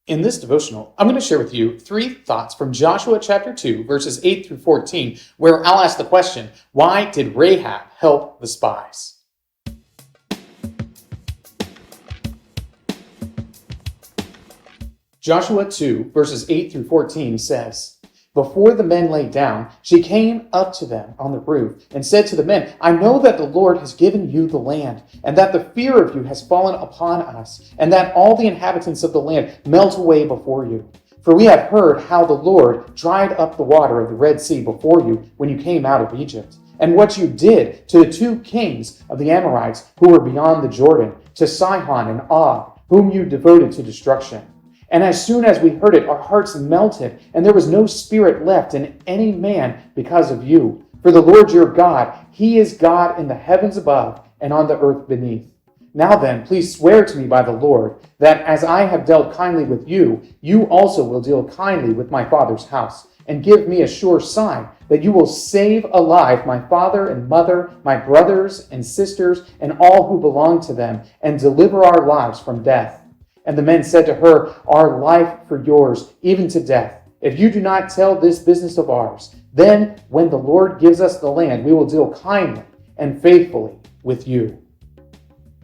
In this devotional, I'm going to share with you 3 thoughts from Joshua chapter 2, verses 8 through 14, where I'll ask the question, why did Rahab help the spies? Joshua 2, verses 8 through 14 says, "Before the men lay down, she came up to them on the roof and said to the men, 'I know that the Lord has given you the land, and that the fear of you has fallen upon us, and that all the inhabitants of the land melt away before you. For we have heard how the Lord dried up the water of the Red Sea before you when you came out of Egypt, and what you did to the 2 kings of the Amorites who were beyond the Jordan, to Sihon and Og, whom you devoted to destruction. And as soon as we heard it, our hearts melted, and there was no spirit left in any man because of you. For the Lord your God, He is God in the heavens above and on the earth beneath. Now then, please swear to me by the Lord, that as I have dealt kindly with you, you also will deal kindly with my father's house, and give me a sure sign that you will save alive my father and mother, my brothers and sisters, and all who belong to them, and deliver our lives from death.' And the men said to her, 'Our life for yours, even to death. If you do not tell this business of ours, then when the Lord gives us the land, we will deal kindly and faithfully with you.'"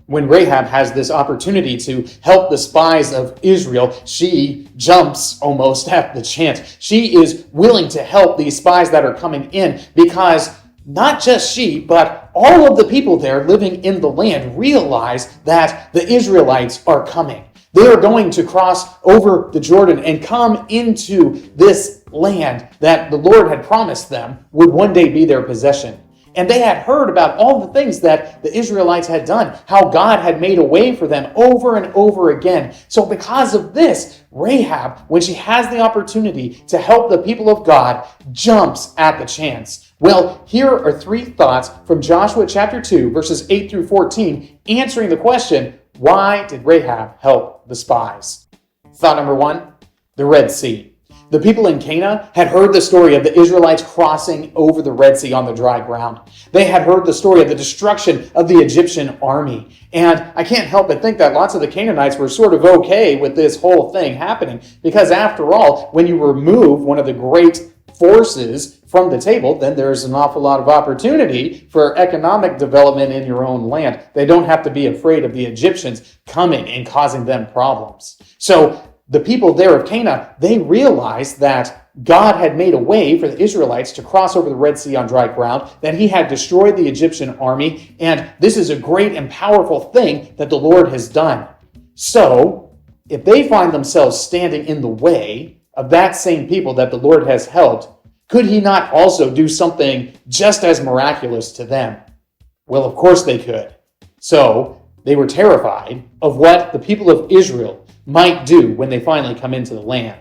When Rahab has this opportunity to help the spies of Israel, she jumps almost at the chance. She is willing to help these spies that are coming in because not just she, but all of the people there living in the land realize that the Israelites are coming. They are going to cross over the Jordan and come into this land that the Lord had promised them would one day be their possession. And they had heard about all the things that the Israelites had done, how God had made a way for them over and over again. So because of this, Rahab, when she has the opportunity to help the people of God, jumps at the chance. Well, here are 3 thoughts from Joshua chapter 2, verses 8 through 14, answering the question, why did Rahab help the spies? Thought number 1, the Red Sea. The people in Canaan had heard the story of the Israelites crossing over the Red Sea on the dry ground. They had heard the story of the destruction of the Egyptian army. And I can't help but think that lots of the Canaanites were sort of okay with this whole thing happening, because after all, when you remove one of the great forces from the table, then there's an awful lot of opportunity for economic development in your own land. They don't have to be afraid of the Egyptians coming and causing them problems. So the people there of Canaan, they realized that God had made a way for the Israelites to cross over the Red Sea on dry ground, that He had destroyed the Egyptian army, and this is a great and powerful thing that the Lord has done. So, if they find themselves standing in the way of that same people that the Lord has helped, could He not also do something just as miraculous to them? Well, of course they could. So, they were terrified of what the people of Israel might do when they finally come into the land.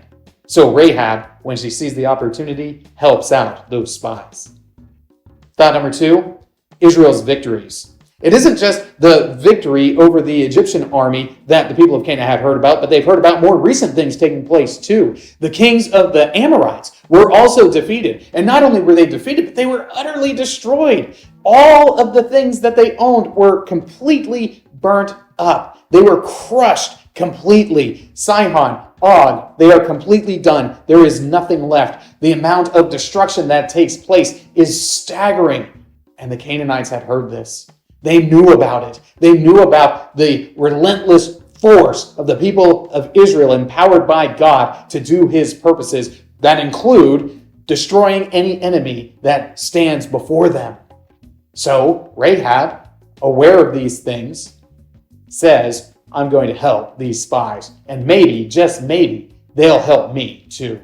So Rahab, when she sees the opportunity, helps out those spies. Thought number 2, Israel's victories. It isn't just the victory over the Egyptian army that the people of Canaan had heard about, but they've heard about more recent things taking place too. The kings of the Amorites were also defeated. And not only were they defeated, but they were utterly destroyed. All of the things that they owned were completely burnt up. They were crushed completely. Sihon, Og, they are completely done. There is nothing left. The amount of destruction that takes place is staggering. And the Canaanites had heard this. They knew about it. They knew about the relentless force of the people of Israel, empowered by God to do His purposes that include destroying any enemy that stands before them. So Rahab, aware of these things, says, I'm going to help these spies. And maybe, just maybe, they'll help me too.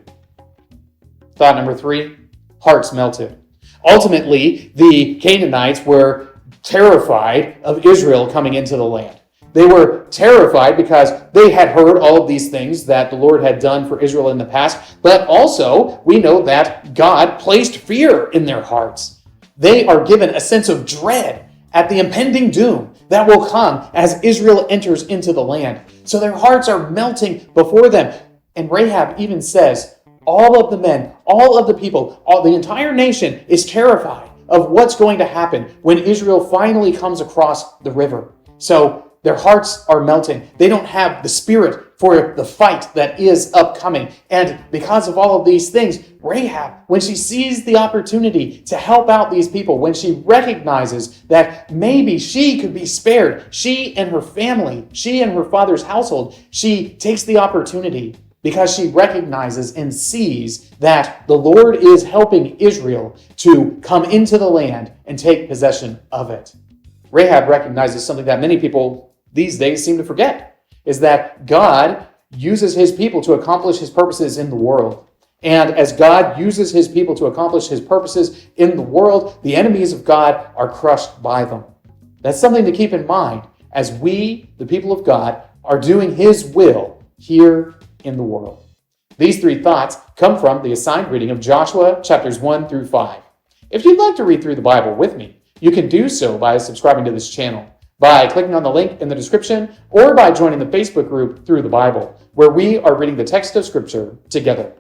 Thought number 3, hearts melted. Ultimately, the Canaanites were terrified of Israel coming into the land. They were terrified because they had heard all of these things that the Lord had done for Israel in the past, but also we know that God placed fear in their hearts. They are given a sense of dread at the impending doom that will come as Israel enters into the land. So their hearts are melting before them. And Rahab even says, all of the men, all of the people, the entire nation is terrified of what's going to happen when Israel finally comes across the river. So their hearts are melting. They don't have the spirit for the fight that is upcoming. And because of all of these things, Rahab, when she sees the opportunity to help out these people, when she recognizes that maybe she could be spared, she and her family, she and her father's household, she takes the opportunity because she recognizes and sees that the Lord is helping Israel to come into the land and take possession of it. Rahab recognizes something that many people these days seem to forget, is that God uses his people to accomplish his purposes in the world. And as God uses his people to accomplish his purposes in the world, the enemies of God are crushed by them. That's something to keep in mind as we, the people of God, are doing his will here in the world. These three thoughts come from the assigned reading of Joshua chapters 1 through 5. If you'd like to read through the Bible with me, you can do so by subscribing to this channel, by clicking on the link in the description, or by joining the Facebook group Through the Bible, where we are reading the text of Scripture together.